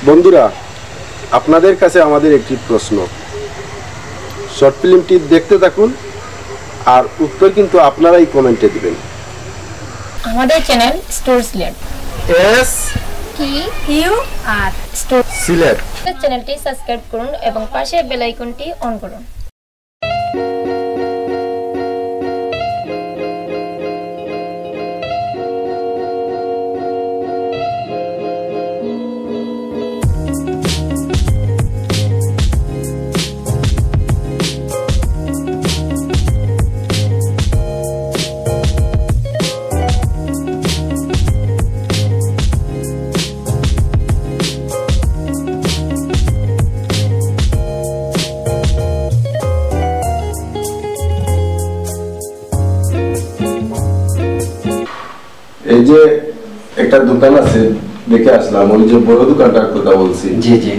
বন্ধুরা, আপনাদের কাছে আমাদের একটি প্রশ্ন। শর্ট ফিল্মটি দেখতে থাকুন, আর উত্তর কিন্তু আপনারাই কমেন্টে দিবেন। আমাদের চ্যানেল স্টুর সিলেট স্টুর সিলেট চ্যানেলটি সাবস্ক্রাইব করুন এবং পাশে বেল আইকনটি অন করুন। এই যে একটা দোকান আছে দেখে আসলাম, ওই যে বড় দোকানটার কথা বলছি। জি জি।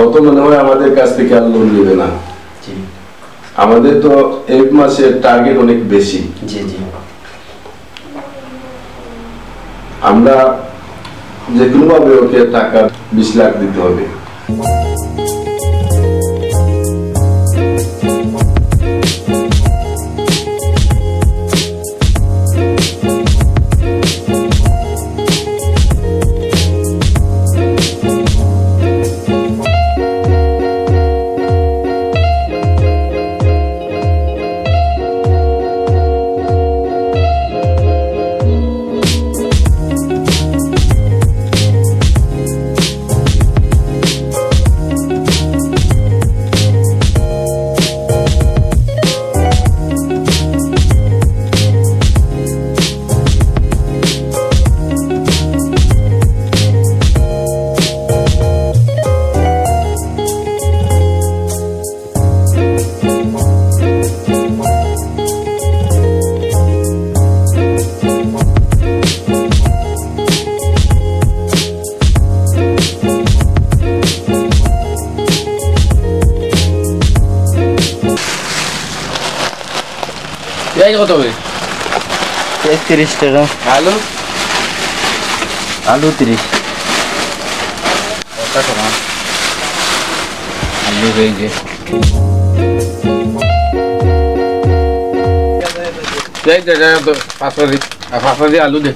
অত মনে হয় আমাদের কাছ থেকে আর লোন নেবে না। জি। আমাদের তো এক মাসের টার্গেট অনেক বেশি। জি জি। আমরা যে কোনো ভাবে ওকে টাকা 20 লাখ দিতে হবে। কত হবে? 30 টাকা। আলু আলু 30 টাকা। আলু এই যে তো 5 আলু দে,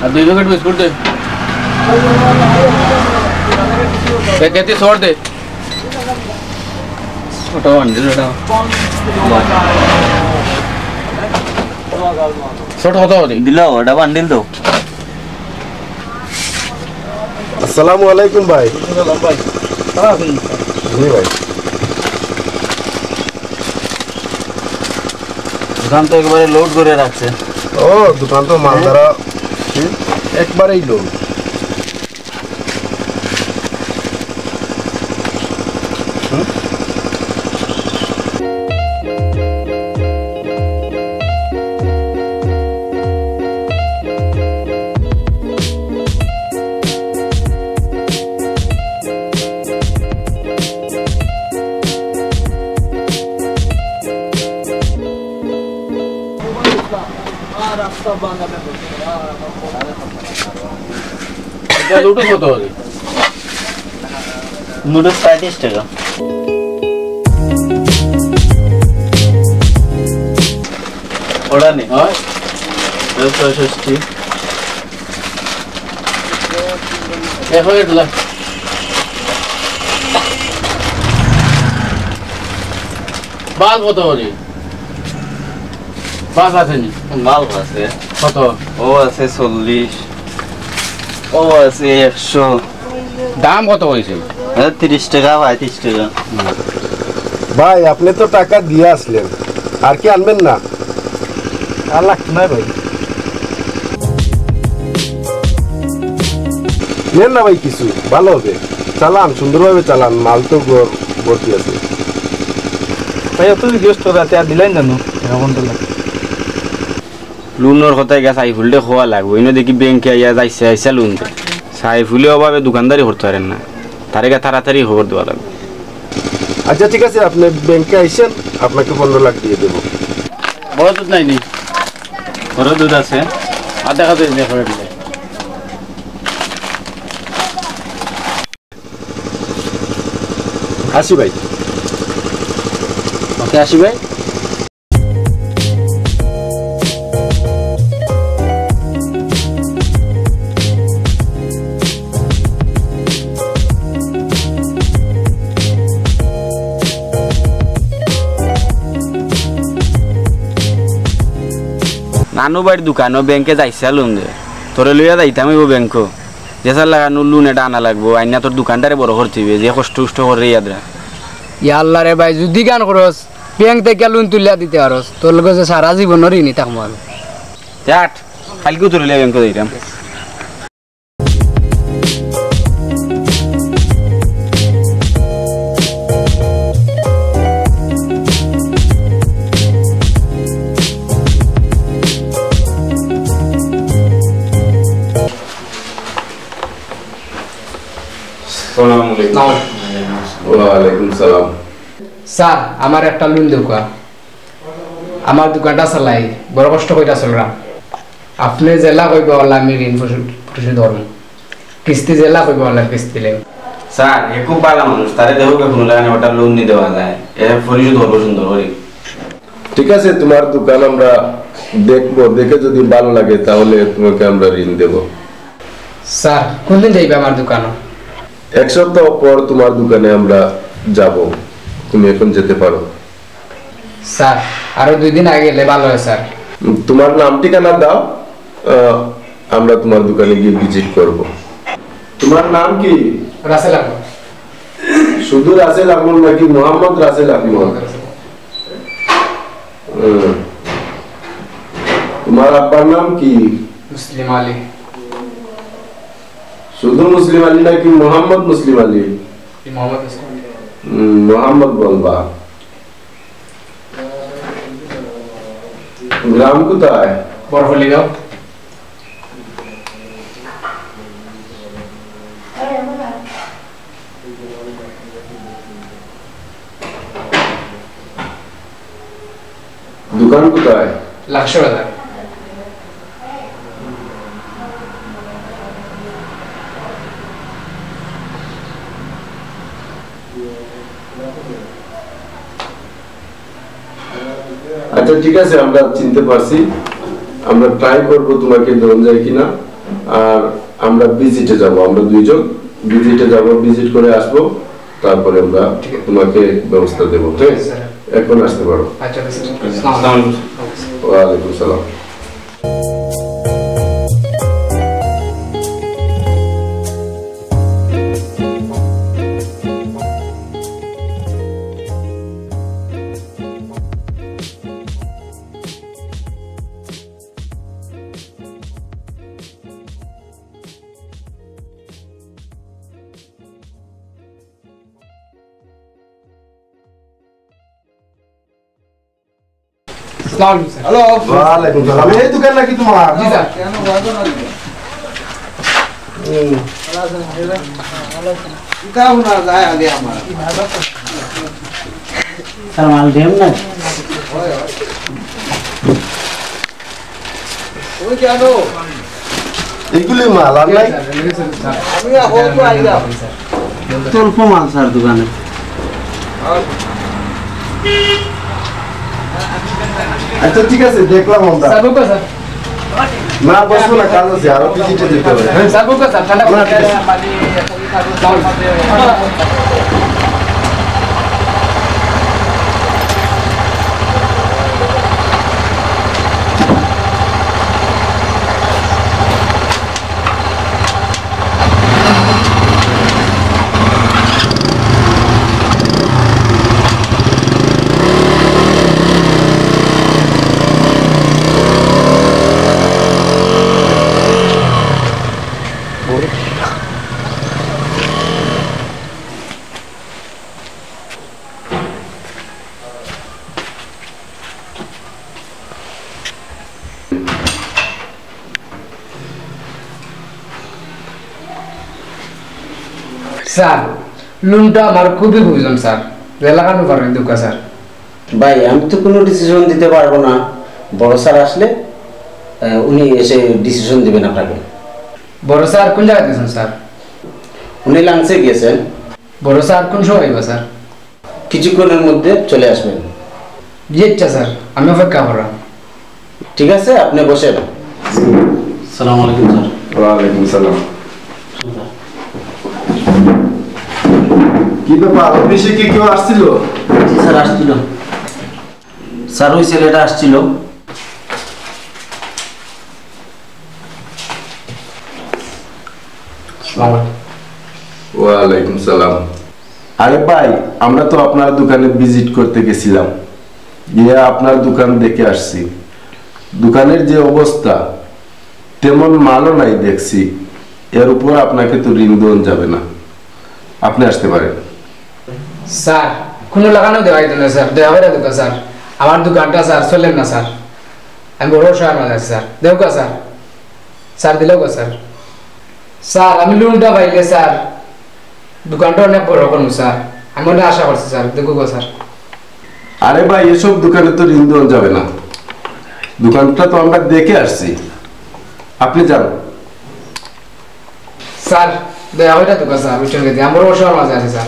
আর 2 প্যাকেট বিস্কুট দে, কেতে छोड़ दे। ওটা বান্ডিল, ওটা ছোট কত হবে? দিল ওটা বান্ডিল দাও। আসসালামু আলাইকুম ভাই। জি ভাই। দোকান তো একবারে লোড করে রাখছে। ও দোকান তো মাল দ্বারা একবারেই লোড। নুডলস কত হবে? নুডলস 35 টাকা। ওটা নেই হয় 65। এখন এটা বাল কত হবে? বাস আছে নি? মাল আছে কত? ও আছে 40, ও আছে 100। দাম কত হয়েছে? 30 টাকা 35 টাকা। ভাই আপনি তো টাকা দিয়ে আসলেন, আর কি আনবেন না? আর লাগতো না ভাই। নেন না ভাই, কিছু ভালো হবে। চালান, সুন্দরভাবে চালান, মাল তো ভর্তি আছে। ভাই এত রিকোয়েস্ট রাতে আর দিলেন জানো এরকম তো লাগে। লোনের কথায় গেছে সাইফুলটা খোয়া লাগবে, এনে দেখি ব্যাংকে আইয়া যাইছে আইসা লোন দেয়। সাইফুলের অভাবে দোকানদারি করতে পারেন না, তারে তাড়াতাড়ি খবর দেওয়া লাগবে। আচ্ছা ঠিক আছে, আপনি ব্যাংকে আইসেন, আপনাকে 15 লাখ দিয়ে দেবো। বড় দুধ নাই নি? বড় দুধ আছে। আর দেখা যায় আসি ভাই। ওকে আসি ভাই। নানু বাড়ির দোকানও ব্যাংকে যাইছে লোন দে তোরে লইয়া যাইতাম ওই ব্যাংক যেসার লাগানো লোন এটা আনা লাগবো আইনা তোর দোকানটারে বড় করতে হবে যে কষ্ট উষ্ট করে ইয়াদরা ইয়াল্লা রে ভাই যদি গান করস ব্যাংক থেকে লোন তুলিয়া দিতে পারস তোর লগে যে সারা জীবনের ঋণী থাকবো আমি চাট কালকেও তোর লইয়া ব্যাংকে যাইতাম ওয়ালাইকুম সালাম। স্যার আমার একটা লোন দোকান আমার দোকানটা চালাই বড় কষ্ট কইটা চলরাম আপনি জেলা কইব আমি ঋণ পরিশোধ ধরুন কিস্তি জেলা কইব কিস্তি লেন স্যার এ খুব ভালো মানুষ তারে দেখো কোনো লাগানে ওটা লোন নিয়ে দেওয়া যায় এ পরিশোধ করবো সুন্দর করে ঠিক আছে, তোমার দোকান আমরা দেখবো, দেখে যদি ভালো লাগে তাহলে তোমাকে আমরা ঋণ দেব। স্যার কোনদিন যাইবে আমার দোকানে? 1 সপ্তাহ পর তোমার দোকানে আমরা যাব, তুমি এখন যেতে পারো। স্যার আরো 2 দিন আগে গেলে ভালো হয় স্যার। তোমার নাম ঠিকানা দাও, আমরা তোমার দোকানে গিয়ে ভিজিট করব। তোমার নাম কি? রাসেল আহমদ। শুধু রাসেল আহমদ নাকি মোহাম্মদ রাসেল আহমদ? তোমার আব্বার নাম কি? মুসলিম আলী। শুধু মুসলিম আলী নাকি মোহাম্মদ মুসলিম আলী? মোহাম্মদ মুসলিম। মোহাম্মদ বলবা। গ্রাম কোথায়? বরফলিগাঁও। দোকান কোথায়? লাকশো বাজার। আচ্ছা ঠিক আছে, আমরা চিনতে পারছি, আমরা ট্রাই করব তোমাকে দেওয়া যায় কিনা। আর আমরা ভিজিটে যাব, আমরা 2 জন ভিজিটে যাব, ভিজিট করে আসব, তারপরে আমরা তোমাকে ব্যবস্থা দেব। ঠিক আছে, এখন আসতে পারো। আচ্ছা ওয়ালাইকুম সালাম। হ্যালো ওয়ালাইকুম সালাম। এই দোকান নাকি তোমার? জি স্যার। মাল দেম না এগুলি মাল আর নাই? অল্প মাল স্যার দোকানে। আচ্ছা ঠিক আছে, দেখলাম আমরা। স্যার বুকা স্যার। না বসবো না, কাজ আছে, আরো ভিজিটে যেতে হবে। স্যার বুকা স্যার ঠান্ডা করে স্যার লোনটা আমার খুবই প্রয়োজন স্যার, লাগানো পারবেন দুঃখা স্যার। ভাই আমি তো কোনো ডিসিশন দিতে পারবো না, বড় স্যার আসলে উনি এসে ডিসিশন দিবেন আপনাকে। বড় স্যার কোন জায়গায় দিয়েছেন স্যার? উনি লাঞ্চে গিয়েছেন। বড় স্যার কোন সময় আইবা স্যার? কিছুক্ষণের মধ্যে চলে আসবেন। জি আচ্ছা স্যার, আমি অপেক্ষা করলাম। ঠিক আছে, আপনি বসেন। সালাম আলাইকুম স্যার। ওয়ালাইকুম সালাম। কি ব্যাপার, অফিসে কি কেউ আসছিল? জি স্যার, আসছিল স্যার, ওই ছেলেটা আসছিল। ওয়ালাইকুম সালাম। আরে ভাই, আমরা তো আপনার দোকানে ভিজিট করতে গেছিলাম, গিয়ে আপনার দোকান দেখে আসছি। দোকানের যে অবস্থা, তেমন মালও নাই দেখছি। এর উপর আপনাকে তো ঋণ দেওয়া যাবে না, আপনি আসতে পারেন। স্যার কোনো লাগানো দেওয়াই না স্যার, দেওয়া হয় না স্যার। আমার দোকানটা স্যার চলেন না স্যার, আমি বড় শহর মাঝে আছি স্যার। দেও কা স্যার, স্যার দিলেও কা স্যার। স্যার আমি লোনটা পাইলে স্যার দোকানটা অনেক বড় করবো স্যার, আমি অনেক আশা করছি স্যার। দেখো গো স্যার। আরে ভাই, এসব দোকানে তো ঋণ দেওয়া যাবে না, দোকানটা তো আমরা দেখে আসছি, আপনি যান। স্যার দেওয়া হয় না তো স্যার, বুঝছেন গেছি আমি বড় শহর মাঝে আছি স্যার।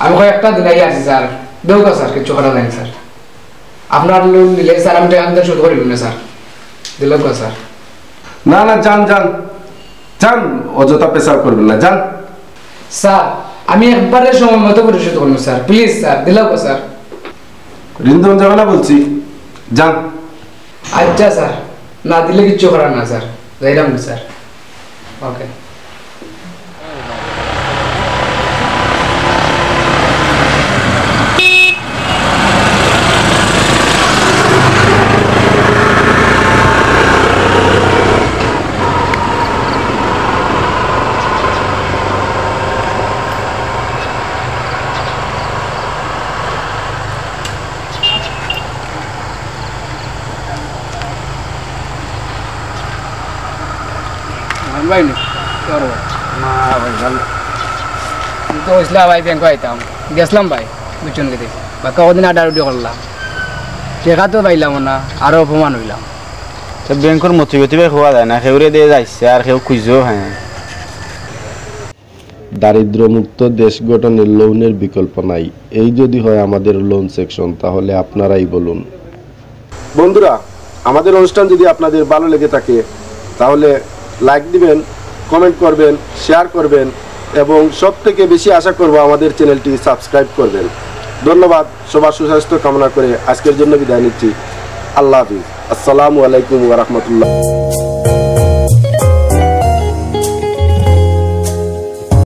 আমি কয়েকটা দিন আগে আছি স্যার, দেও কা স্যার, কিছু করা যায় স্যার। আপনার লোন নিলে স্যার আমি টাকা শোধ করিব না স্যার, দিলেও কা স্যার। না না, যান যান যান, অযথা পেশাব করবেন না, যান। স্যার আমি একবারে সময় মতো পরিশোধ করবো স্যার, প্লিজ স্যার, দিলেও কা স্যার। ঋণ দেওয়া যাবে না বলছি, যান। আচ্ছা স্যার, না দিলে কিচ্ছু করার না স্যার, যাইলাম না স্যার। ওকে। ভাই নি তো ইসলাম ভাই ব্যাংক আইতাম, গেছিলাম ভাই বুঝছেন গেছি, বা কদিন আড্ডি করলাম, টেকা তো পাইলাম না, আরো অপমান হইলাম। তো ব্যাংকর মতিগতি হওয়া যায় না, সেউরে দিয়ে যাইছে আর সেও খুঁজেও হ্যাঁ। দারিদ্র্যমুক্ত দেশ গঠনের লোনের বিকল্প নাই। এই যদি হয় আমাদের লোন সেকশন, তাহলে আপনারাই বলুন। বন্ধুরা, আমাদের অনুষ্ঠান যদি আপনাদের ভালো লেগে থাকে তাহলে লাইক দিবেন, কমেন্ট করবেন, শেয়ার করবেন এবং সব থেকে বেশি আশা করব আমাদের চ্যানেলটি সাবস্ক্রাইব করবেন। ধন্যবাদ। সবার সুস্বাস্থ্য কামনা করে আজকের জন্য বিদায় নিচ্ছি। আল্লাহ হাফিজ। আসসালামু আলাইকুম ওয়া রাহমাতুল্লাহ।